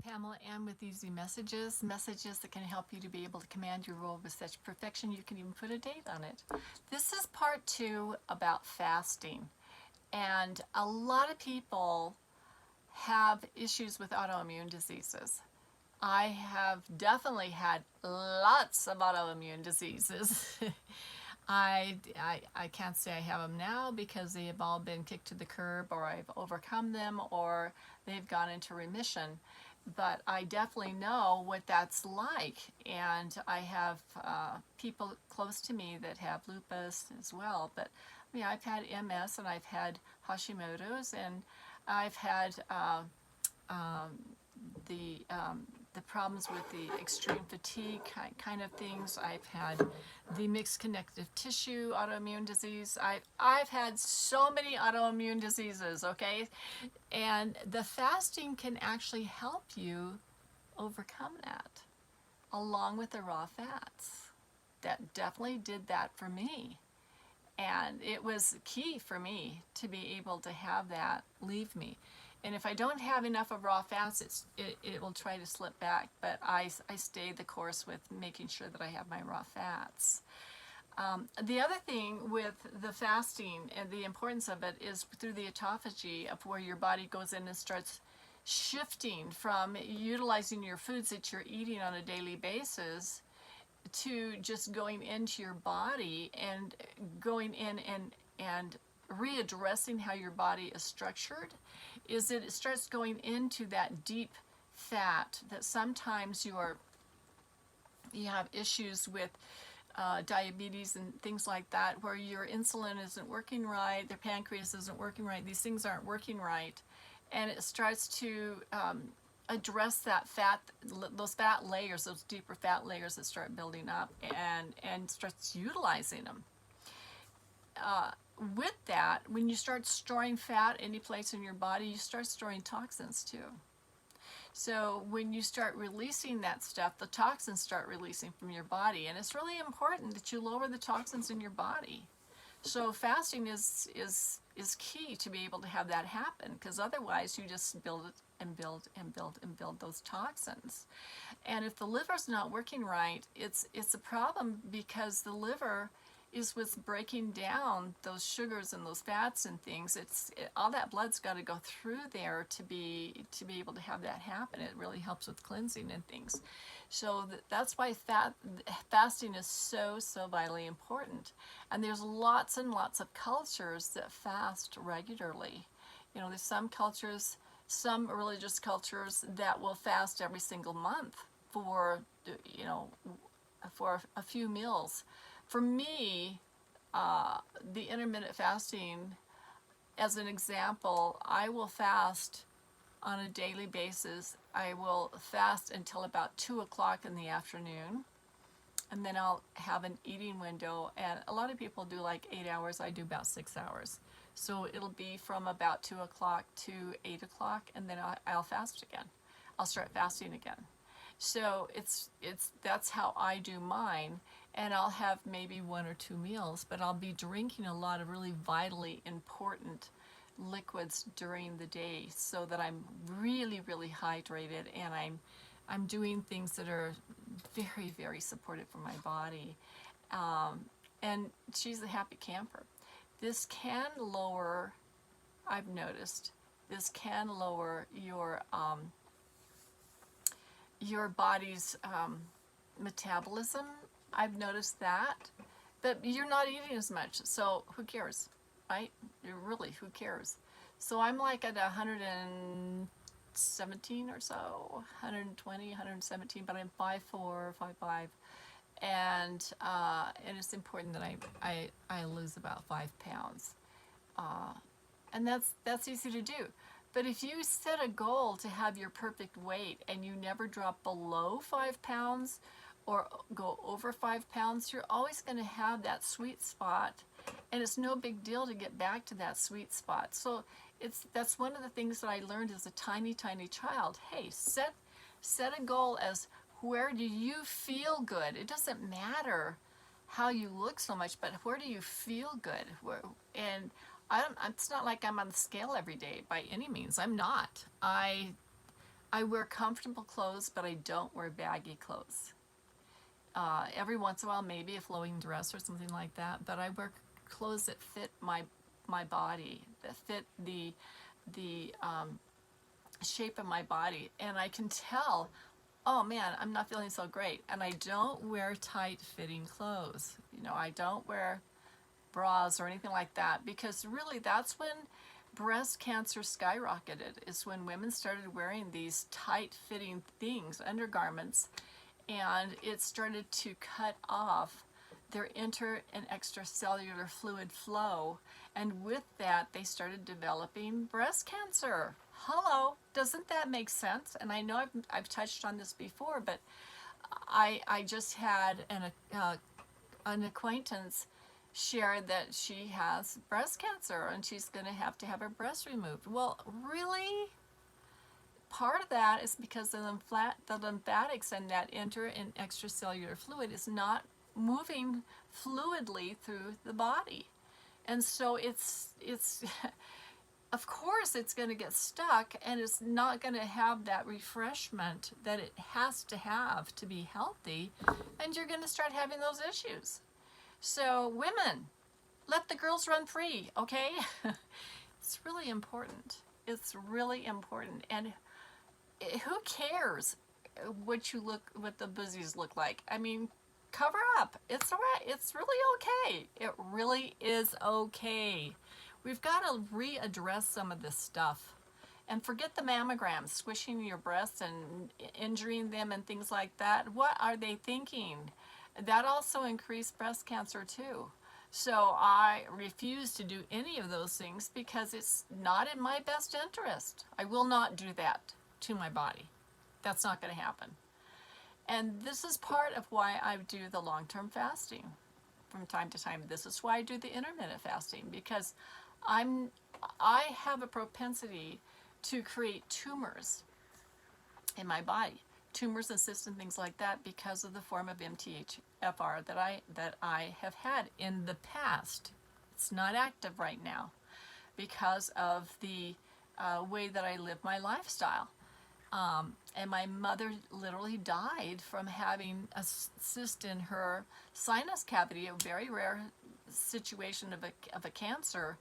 Pamela Ann with Easy Messages, messages that can help you to be able to command your role with such perfection you can even put a date on it. This is part 2 about fasting. And a lot of people have issues with autoimmune diseases. I have definitely had lots of autoimmune diseases. I can't say I have them now because they have all been kicked to the curb, or I've overcome them, or they've gone into remission. But I definitely know what that's like, and I have people close to me that have lupus as well. But I mean, I've had MS and I've had Hashimoto's, and I've had the the problems with the extreme fatigue kind of things. I've had the mixed connective tissue autoimmune disease. I've had so many autoimmune diseases, okay? And the fasting can actually help you overcome that, along with the raw fats. That definitely did that for me. And it was key for me to be able to have that leave me. And if I don't have enough of raw fats, it will try to slip back. But I stayed the course with making sure that I have my raw fats. The other thing with the fasting and the importance of it is through the autophagy, of where your body goes in and starts shifting from utilizing your foods that you're eating on a daily basis to just going into your body and going in and readdressing how your body is structured, is that it starts going into that deep fat that sometimes you have issues with diabetes and things like that, where your insulin isn't working right, their pancreas isn't working right, these things aren't working right, and it starts to address that fat, those fat layers, those deeper fat layers that start building up, and starts utilizing them. With that, when you start storing fat any place in your body, you start storing toxins too. So when you start releasing that stuff, the toxins start releasing from your body, and it's really important that you lower the toxins in your body. So fasting is key to be able to have that happen, because otherwise you just build it and build and build and build those toxins. And if the liver's not working right, it's a problem, because the liver is what's breaking down those sugars and those fats and things. All that blood's got to go through there to be able to have that happen. It really helps with cleansing and things. So that's why fasting is so vitally important. And there's lots and lots of cultures that fast regularly. You know, there's some cultures, some religious cultures, that will fast every single month for, you know, for a few meals. For me, the intermittent fasting, as an example, I will fast on a daily basis. I will fast until about 2 o'clock in the afternoon, and then I'll have an eating window. And a lot of people do like 8 hours. I do about 6 hours. So it'll be from about 2 o'clock to 8 o'clock, and then I'll fast again. I'll start fasting again. So that's how I do mine, and I'll have maybe 1 or 2 meals, but I'll be drinking a lot of really vitally important liquids during the day, so that I'm really hydrated, and I'm doing things that are very supportive for my body. And she's a happy camper. This can lower, I've noticed, this can lower your body's metabolism. I've noticed that, but you're not eating as much, so who cares, right? Who cares? So I'm like at 117 or so, 120, 117, but I'm 5'4", 5'5", and it's important that I lose about 5 pounds, and that's easy to do. But if you set a goal to have your perfect weight and you never drop below 5 pounds or go over 5 pounds, you're always going to have that sweet spot, and it's no big deal to get back to that sweet spot. So that's one of the things that I learned as a tiny child. Hey, set a goal as, where do you feel good? It doesn't matter how you look so much, but where do you feel good? And it's not like I'm on the scale every day by any means. I'm not. I wear comfortable clothes, but I don't wear baggy clothes. Every once in a while, maybe a flowing dress or something like that, but I wear clothes that fit my body, that fit the shape of my body, and I can tell, oh man, I'm not feeling so great. And I don't wear tight fitting clothes. You know, I don't wear bras or anything like that, because really that's when breast cancer skyrocketed, is when women started wearing these tight fitting things, undergarments, and it started to cut off their inter and extracellular fluid flow, and with that they started developing breast cancer. Hello, doesn't that make sense? And I know I've touched on this before, but I just had an acquaintance share that she has breast cancer and she's going to have her breast removed. Well, really? Part of that is because the lymphatics and that inter and extracellular fluid is not moving fluidly through the body. And so it's of course it's going to get stuck, and it's not going to have that refreshment that it has to have to be healthy, and you're going to start having those issues. So women, let the girls run free, okay? It's really important. It's really important. And who cares what the busies look like? I mean, cover up. It's all right. It's really okay. It really is okay. We've got to readdress some of this stuff. And forget the mammograms, squishing your breasts and injuring them and things like that. What are they thinking? That also increased breast cancer too. So I refuse to do any of those things because it's not in my best interest. I will not do that to my body. That's not going to happen. And this is part of why I do the long-term fasting from time to time. This is why I do the intermittent fasting, because I have a propensity to create tumors in my body, tumors and cysts and things like that, because of the form of MTHFR that I have had in the past. It's not active right now because of the way that I live my lifestyle. And my mother literally died from having a cyst in her sinus cavity, a very rare situation of a cancer,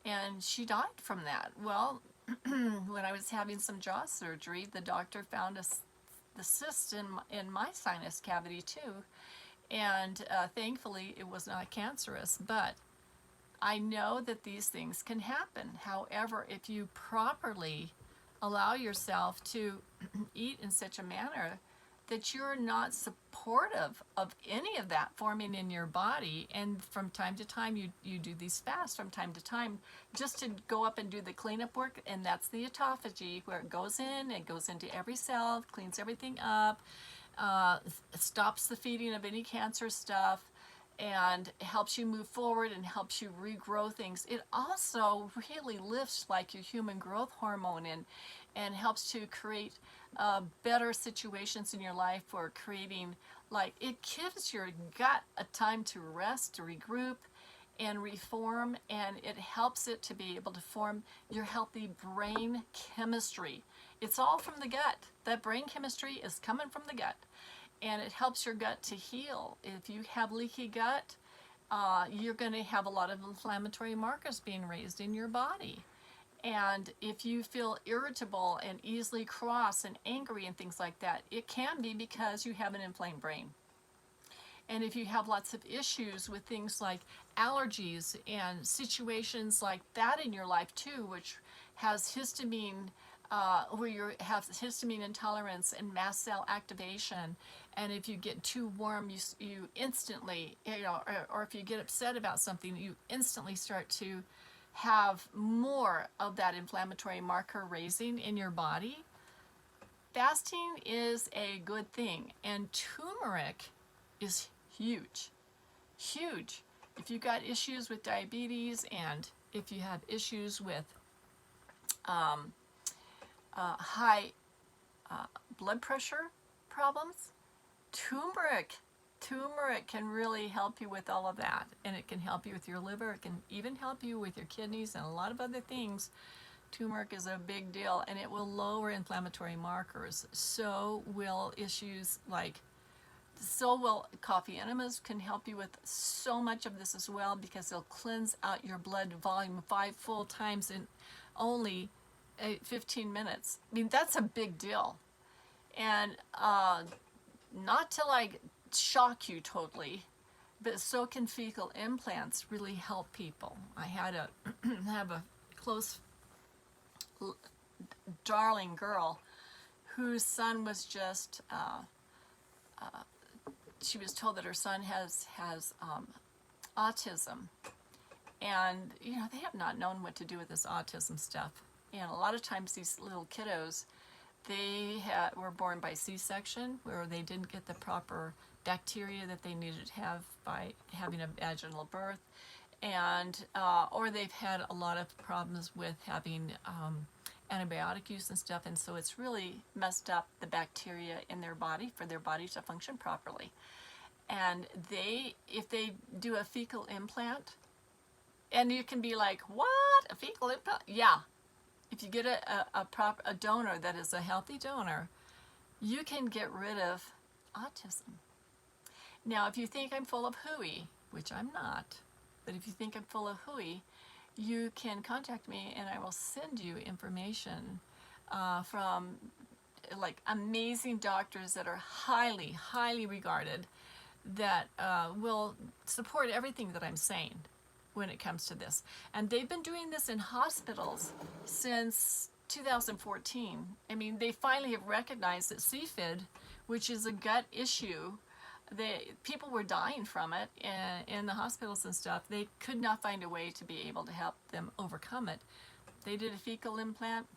and she died from that. Well, when I was having some jaw surgery, the doctor found the cyst in my sinus cavity too, and thankfully it was not cancerous, but I know that these things can happen. However, if you properly allow yourself to eat in such a manner that you're not supportive of any of that forming in your body, and from time to time you do these fasts from time to time just to go up and do the cleanup work, and that's the autophagy, where it goes into every cell, cleans everything up, stops the feeding of any cancer stuff, and helps you move forward and helps you regrow things. It also really lifts like your human growth hormone and helps to create better situations in your life for creating, like, it gives your gut a time to rest, to regroup and reform, and it helps it to be able to form your healthy brain chemistry. It's all from the gut. That brain chemistry is coming from the gut, and it helps your gut to heal. If you have leaky gut, you're going to have a lot of inflammatory markers being raised in your body. And if you feel irritable and easily cross and angry and things like that, it can be because you have an inflamed brain. And if you have lots of issues with things like allergies and situations like that in your life too, which has histamine, where you have histamine intolerance and mast cell activation, and if you get too warm, you instantly, or if you get upset about something, you instantly start to have more of that inflammatory marker raising in your body. Fasting is a good thing, and turmeric is huge, huge. If you've got issues with diabetes, and if you have issues with high blood pressure problems, turmeric can really help you with all of that, and it can help you with your liver. It can even help you with your kidneys and a lot of other things Turmeric is a big deal, and it will lower inflammatory markers. So will issues like, so will coffee enemas can help you with so much of this as well, because they'll cleanse out your blood volume 5 full times in only 15 minutes. I mean, that's a big deal. And not to like shock you totally, but so can fecal implants really help people. I had a have a close darling girl whose son was just she was told that her son has autism, and you know, they have not known what to do with this autism stuff. And a lot of times these little kiddos, they were born by C-section, where they didn't get the proper bacteria that they needed to have by having a vaginal birth, and or they've had a lot of problems with having antibiotic use and stuff, and so it's really messed up the bacteria in their body for their body to function properly. And if they do a fecal implant, and you can be like, what, a fecal implant? Yeah, if you get a donor that is a healthy donor, you can get rid of autism. Now, if you think I'm full of hooey, which I'm not, but if you think I'm full of hooey, you can contact me and I will send you information from like amazing doctors that are highly, highly regarded, that will support everything that I'm saying when it comes to this. And they've been doing this in hospitals since 2014. I mean, they finally have recognized that CFID, which is a gut issue, people were dying from it in the hospitals and stuff. They could not find a way to be able to help them overcome it. They did a fecal implant,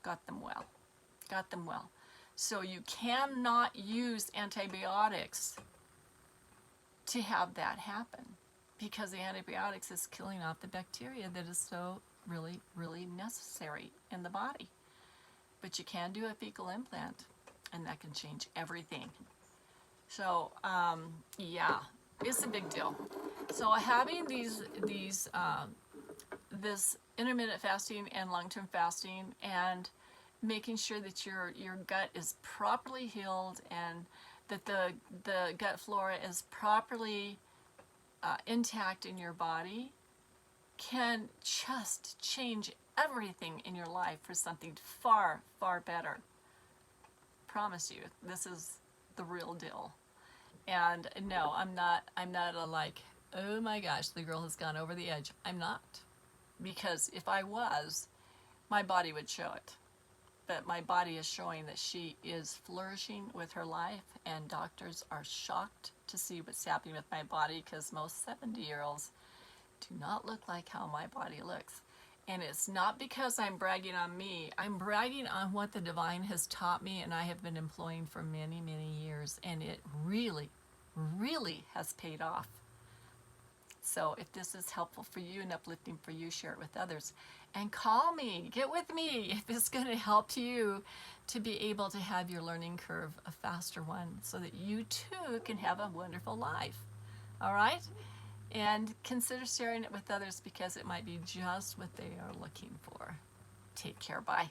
got them well. Got them well. So you cannot use antibiotics to have that happen, because the antibiotics is killing off the bacteria that is so really, really necessary in the body. But you can do a fecal implant, and that can change everything. So, yeah, it's a big deal. So having this intermittent fasting and long-term fasting, and making sure that your gut is properly healed, and that the gut flora is properly intact in your body, can just change everything in your life for something far, far better. Promise you, this is the real deal. And no, I'm not a like, oh my gosh, the girl has gone over the edge. I'm not. Because if I was, my body would show it. But my body is showing that she is flourishing with her life, and doctors are shocked to see what's happening with my body, because most 70-year-olds do not look like how my body looks. And it's not because I'm bragging on me. I'm bragging on what the divine has taught me, and I have been employing for many, many years. And it really, really has paid off. So if this is helpful for you and uplifting for you, share it with others. And call me, get with me if it's going to help you to be able to have your learning curve a faster one, so that you too can have a wonderful life. All right? And consider sharing it with others, because it might be just what they are looking for. Take care. Bye.